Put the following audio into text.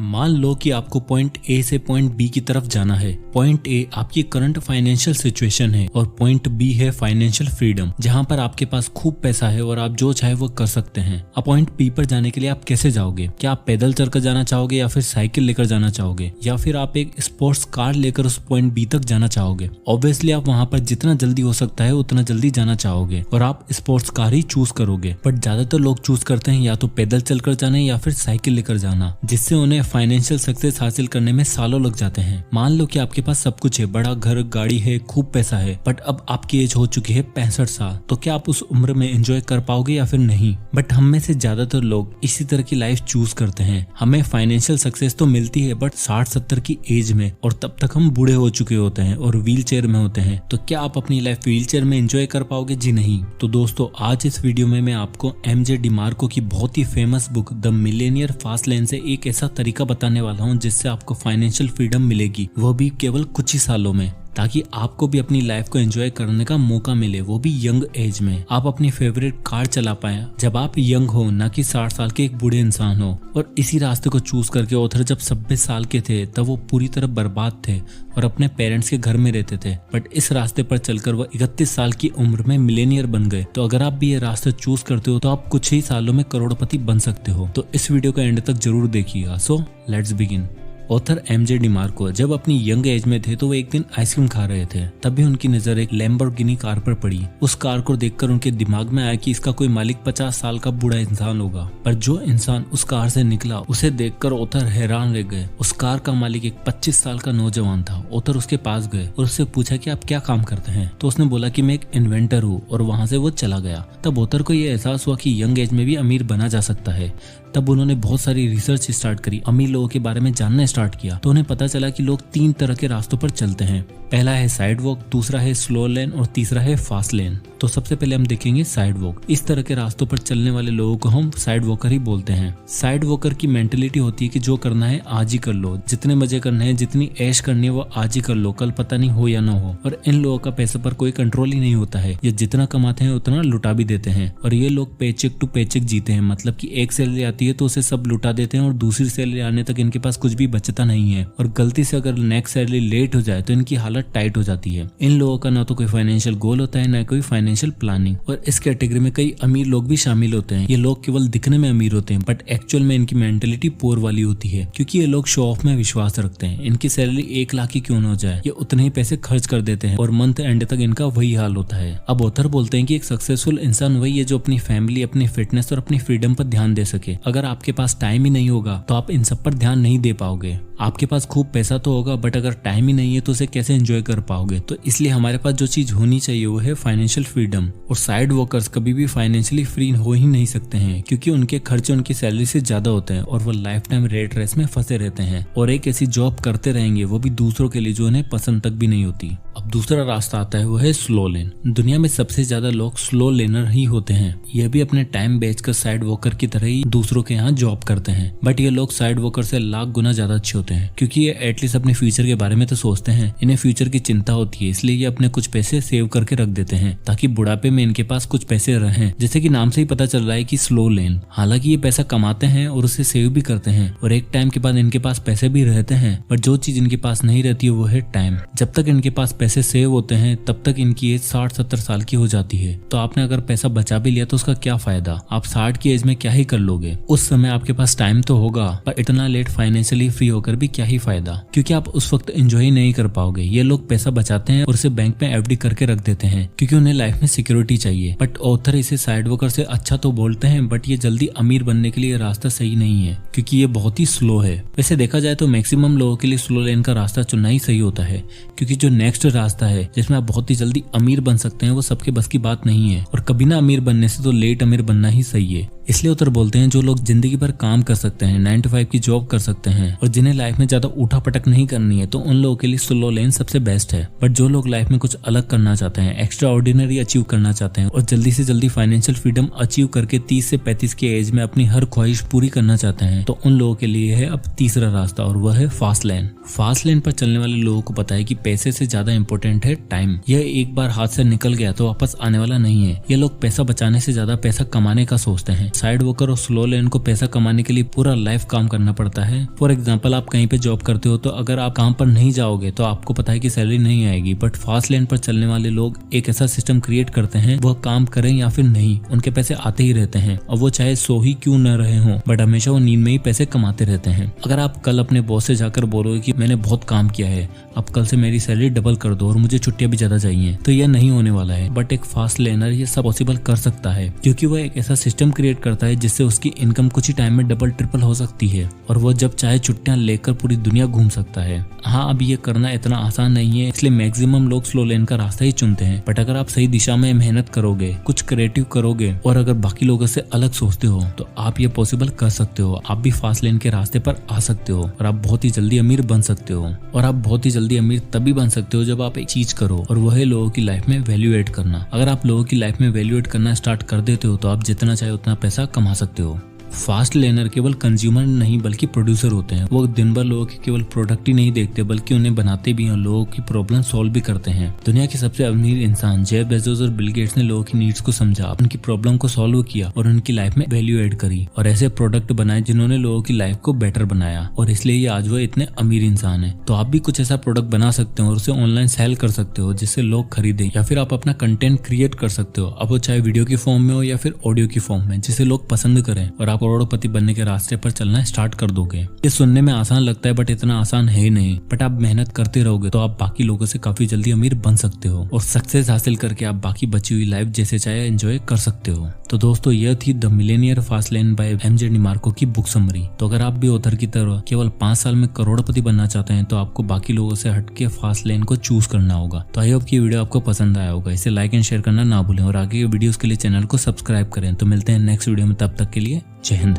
मान लो कि आपको पॉइंट ए से पॉइंट बी की तरफ जाना है। पॉइंट ए आपकी करंट फाइनेंशियल सिचुएशन है और पॉइंट बी है फाइनेंशियल फ्रीडम, जहां पर आपके पास खूब पैसा है और आप जो चाहे वो कर सकते हैं। अब पॉइंट बी पर जाने के लिए आप कैसे जाओगे? क्या आप पैदल चलकर जाना चाहोगे या फिर साइकिल लेकर जाना चाहोगे या फिर आप एक स्पोर्ट्स कार लेकर उस पॉइंट बी तक जाना चाहोगे? ऑब्वियसली आप वहां पर जितना जल्दी हो सकता है उतना जल्दी जाना चाहोगे और आप स्पोर्ट्स कार ही चूज करोगे। बट ज्यादातर लोग चूज करते हैं या तो पैदल चलकर जाना या फिर साइकिल लेकर जाना, जिससे उन्हें फाइनेंशियल सक्सेस हासिल करने में सालों लग जाते हैं। मान लो कि आपके पास सब कुछ है, बड़ा घर, गाड़ी है, खूब पैसा है, बट अब आपकी एज हो चुकी है 65 साल। तो क्या आप उस उम्र में एंजॉय कर पाओगे या फिर नहीं? बट हम में से ज्यादातर लोग इसी तरह की लाइफ चूज करते हैं। हमें फाइनेंशियल सक्सेस तो मिलती है बट 60-70 की एज में, और तब तक हम बूढ़े हो चुके होते हैं और व्हील चेयर में होते हैं। तो क्या आप अपनी लाइफ व्हील चेयर में एंजॉय कर पाओगे? जी नहीं। तो दोस्तों, आज इस वीडियो में मैं आपको एमजे डिमार्को की बहुत ही famous book the millionaire fast lane से एक ऐसा तरीका बताने वाला हूँ जिससे आपको फाइनेंशियल फ्रीडम मिलेगी, वो भी केवल कुछ ही सालों में, ताकि आपको भी अपनी लाइफ को एंजॉय करने का मौका मिले, वो भी यंग एज में। आप अपनी फेवरेट कार चला पाए जब आप यंग हो, ना कि 60 साल के एक बूढ़े इंसान हो। और इसी रास्ते को चूज करके ऑथर जब 26 साल के थे तब वो पूरी तरह बर्बाद थे और अपने पेरेंट्स के घर में रहते थे। बट इस रास्ते पर चलकर वो 31 साल की उम्र में मिलेनियर बन गए। तो अगर आप भी ये रास्ता चूज करते हो तो आप कुछ ही सालों में करोड़पति बन सकते हो। तो इस वीडियो का एंड तक जरूर देखिएगा। So let's begin. Author MJ DeMarco जब अपनी यंग एज में थे तो वो एक दिन आइसक्रीम खा रहे थे, तभी उनकी नजर एक लैम्बोर्गिनी कार पर पड़ी। उस कार को देखकर उनके दिमाग में आया कि इसका कोई मालिक 50 साल का बूढ़ा इंसान होगा। पर जो इंसान उस कार से निकला उसे देखकर ऑथर हैरान रह गए। उस कार का मालिक एक 25 साल का नौजवान था। ऑथर उसके पास गए और उससे पूछा कि आप क्या काम करते हैं? तो उसने बोला कि मैं एक इन्वेंटर हूँ, और वहां से वो चला गया। तब ऑथर को यह एहसास हुआ कि यंग एज में भी अमीर बना जा सकता है। तब उन्होंने बहुत सारी रिसर्च स्टार्ट करी, अमीर लोगों के बारे में जानना स्टार्ट किया। तो उन्हें पता चला कि लोग 3 तरह के रास्तों पर चलते हैं। पहला है साइड वॉक, दूसरा है स्लो लेन और तीसरा है फास्ट लेन। तो सबसे पहले हम देखेंगे साइड वॉक। इस तरह के रास्तों पर चलने वाले लोगों को हम साइड वॉकर ही बोलते हैं। साइड वॉकर की मेंटेलिटी होती है कि जो करना है आज ही कर लो, जितने मजे करने हैं, जितनी ऐश करनी है वो आज ही कर लो, कल पता नहीं हो या ना हो। और इन लोगों का पैसे पर कोई कंट्रोल ही नहीं होता है। ये जितना कमाते हैं उतना लुटा भी देते हैं। और ये लोग पेचेक टू पेचेक जीते हैं, मतलब कि एक सैलरी आती है तो उसे सब लुटा देते हैं और दूसरी सैलरी आने तक इनके पास कुछ भी बचता नहीं है। और गलती से अगर नेक्स्ट सैलरी लेट हो जाए तो इनकी हालत टाइट हो जाती है। इन लोगों का ना तो कोई फाइनेंशियल गोल होता है, ना कोई फाइनेंशियल प्लानिंग। और इस कैटेगरी में कई अमीर लोग भी शामिल होते हैं। ये लोग केवल दिखने में अमीर होते हैं बट एक्चुअल में इनकी मेंटेलिटी पुअर वाली होती है, क्योंकि ये लोग शो ऑफ में विश्वास रखते हैं। इनकी सैलरी 1 लाख ही क्यों न हो जाए, ये उतने ही पैसे खर्च कर देते हैं और मंथ एंड तक इनका वही हाल होता है। अब ऑथर बोलते हैं कि एक सक्सेसफुल इंसान वही है जो अपनी फैमिली, अपनी फिटनेस और अपनी फ्रीडम पर ध्यान दे सके। अगर आपके पास टाइम ही नहीं होगा तो आप इन सब पर ध्यान नहीं दे पाओगे। आपके पास खूब पैसा तो होगा बट अगर टाइम ही नहीं है तो उसे कैसे एंजॉय कर पाओगे? तो इसलिए हमारे पास जो चीज होनी चाहिए वो है फाइनेंशियल फ्रीडम। और साइड वर्कर्स कभी भी फाइनेंशियली फ्री हो ही नहीं सकते हैं, क्योंकि उनके खर्चे उनकी सैलरी से ज्यादा होते हैं और वो लाइफ टाइम रेट रेस में फंसे रहते हैं और एक ऐसी जॉब करते रहेंगे, वो भी दूसरों के लिए, जो उन्हें पसंद तक भी नहीं होती। अब दूसरा रास्ता आता है, वो है स्लो लेन। दुनिया में सबसे ज्यादा लोग स्लो लेनर ही होते हैं। यह भी अपने टाइम बेचकर साइड वॉकर की तरह ही दूसरों के यहाँ जॉब करते हैं। बट ये लोग साइड वॉकर से लाख गुना ज्यादा अच्छे होते हैं, क्योंकि ये एटलीस्ट अपने फ्यूचर के बारे में तो सोचते हैं। इन्हें फ्यूचर की चिंता होती है, इसलिए ये अपने कुछ पैसे सेव करके रख देते हैं ताकि बुढ़ापे में इनके पास कुछ पैसे रहें। जैसे कि नाम से ही पता चल रहा है कि स्लो लेन। हालांकि ये पैसा कमाते हैं और उसे सेव भी करते हैं और एक टाइम के बाद इनके पास पैसे भी रहते हैं, बट जो चीज इनके पास नहीं रहती है वो है टाइम। जब तक इनके पास पैसे सेव होते हैं तब तक इनकी एज 60-70 साल की हो जाती है। तो आपने अगर पैसा बचा भी लिया तो उसका क्या फायदा? आप 60 की एज में क्या ही कर लोगे? उस समय आपके पास टाइम तो होगा पर इतना लेट फाइनेंशियली फ्री होकर भी क्या ही फायदा, क्योंकि आप उस वक्त एंजॉय नहीं कर पाओगे। ये लोग पैसा बचाते हैं और उसे बैंक में एफडी करके रख देते हैं क्योंकि उन्हें लाइफ में सिक्योरिटी चाहिए। बट ऑथर इसे साइड वर्कर से अच्छा तो बोलते हैं, बट ये जल्दी अमीर बनने के लिए रास्ता सही नहीं है, क्योंकि ये बहुत ही स्लो है। वैसे देखा जाए तो मैक्सिमम लोगों के लिए स्लो लेन का रास्ता चुनना ही सही होता है, क्योंकि जो नेक्स्ट रास्ता है जिसमें आप बहुत ही जल्दी अमीर बन सकते हैं वो सबके बस की बात नहीं है। और कभी ना अमीर बनने से तो लेट अमीर बनना ही सही है। इसलिए उतर बोलते हैं जो लोग जिंदगी भर काम कर सकते हैं, 9 to 5 की जॉब कर सकते हैं और जिन्हें लाइफ में ज्यादा उठा पटक नहीं करनी है, तो उन लोगों के लिए स्लो लेन सबसे बेस्ट है। बट जो लोग लाइफ में कुछ अलग करना चाहते हैं, एक्स्ट्रा ऑर्डिनरी अचीव करना चाहते हैं और जल्दी से जल्दी फाइनेंशियल फ्रीडम अचीव करके 30 से 35 की एज में अपनी हर ख्वाहिश पूरी करना चाहते हैं, तो उन लोगों के लिए है अब तीसरा रास्ता, और वह है फास्ट लेन। फास्ट लेन पर चलने वाले लोगों को पता है कि पैसे से ज्यादा इम्पोर्टेंट है टाइम। यह एक बार हाथ से निकल गया तो वापस आने वाला नहीं है। ये लोग पैसा बचाने से ज्यादा पैसा कमाने का सोचते हैं। साइड वर्कर और स्लो लेन को पैसा कमाने के लिए पूरा लाइफ काम करना पड़ता है। फॉर एग्जाम्पल, आप कहीं पे जॉब करते हो तो अगर आप काम पर नहीं जाओगे तो आपको पता है कि सैलरी नहीं आएगी, बट फास्ट लेन पर चलने वाले लोग एक ऐसा सिस्टम क्रिएट करते हैं, वह काम करें या फिर नहीं, उनके पैसे आते ही रहते हैं और वो चाहे सो ही क्यों न रहे हो, बट हमेशा वो नींद में ही पैसे कमाते रहते हैं। अगर आप कल अपने बॉस से जाकर बोलोगे कि मैंने बहुत काम किया है, अब कल से मेरी सैलरी डबल कर दो और मुझे छुट्टियां भी ज्यादा चाहिए, तो यह नहीं होने वाला है। बट एक फास्ट लेनर ये सब पॉसिबल कर सकता है, क्योंकि वह एक ऐसा सिस्टम क्रिएट करता है जिससे उसकी इनकम कुछ ही टाइम में डबल ट्रिपल हो सकती है और वो जब चाहे छुट्टियां लेकर पूरी दुनिया घूम सकता है। हाँ, अब ये करना इतना आसान नहीं है, इसलिए मैक्सिमम लोग स्लो लेन का रास्ता ही चुनते हैं। बट अगर आप सही दिशा में मेहनत करोगे, कुछ क्रिएटिव करोगे और अगर बाकी लोगों से अलग सोचते हो तो आप ये पॉसिबल कर सकते हो। आप भी फास्ट लेन के रास्ते पर आ सकते हो और आप बहुत ही जल्दी अमीर बन सकते हो। और आप बहुत ही जल्दी अमीर तभी बन सकते हो जब आप एक चीज करो, और वह है लोगों की लाइफ में वैल्यू एड करना। अगर आप लोगों की लाइफ में वैल्यू एड करना स्टार्ट कर देते हो तो आप जितना चाहे उतना पैसा कमा सकते हो। फास्ट लेनर केवल कंज्यूमर नहीं बल्कि प्रोड्यूसर होते हैं। वो दिन भर लोगों की केवल प्रोडक्ट ही नहीं देखते बल्कि उन्हें बनाते भी हैं, लोगों की प्रॉब्लम सॉल्व भी करते हैं। दुनिया के सबसे अमीर इंसान जेफ बेजोस और बिल गेट्स ने लोगों की नीड्स को समझा, उनकी प्रॉब्लम को सॉल्व किया और उनकी लाइफ में वैल्यू एड करी और ऐसे प्रोडक्ट बनाए जिन्होंने लोगों की लाइफ को बेटर बनाया, और इसलिए ये आज वो इतने अमीर इंसान है। तो आप भी कुछ ऐसा प्रोडक्ट बना सकते हो और उसे ऑनलाइन सेल कर सकते हो जिससे लोग खरीदे, या फिर आप अपना कंटेंट क्रिएट कर सकते हो, अब वो चाहे वीडियो की फॉर्म में हो या फिर ऑडियो की फॉर्म में, जिसे लोग पसंद करें और आप करोड़पति बनने के रास्ते पर चलना स्टार्ट कर दोगे। ये सुनने में आसान लगता है बट इतना आसान है ही नहीं। बट आप मेहनत करते रहोगे तो आप बाकी लोगों से काफी जल्दी अमीर बन सकते हो और सक्सेस हासिल करके आप बाकी बची हुई लाइफ जैसे चाहे एंजॉय कर सकते हो। तो दोस्तों, यह थी the millionaire fast lane by MJ DeMarco की बुक समरी। तो अगर आप भी ऑथर की तरह केवल 5 साल में करोड़पति बनना चाहते हैं तो आपको बाकी लोगों से हटके फास्ट लेन को चूज करना होगा। तो आई होप कि वीडियो आपको पसंद आया होगा। इसे लाइक एंड शेयर करना ना भूलें और आगे के वीडियोस के लिए चैनल को सब्सक्राइब करें। तो मिलते हैं नेक्स्ट वीडियो में, तब तक के लिए जय हिंद।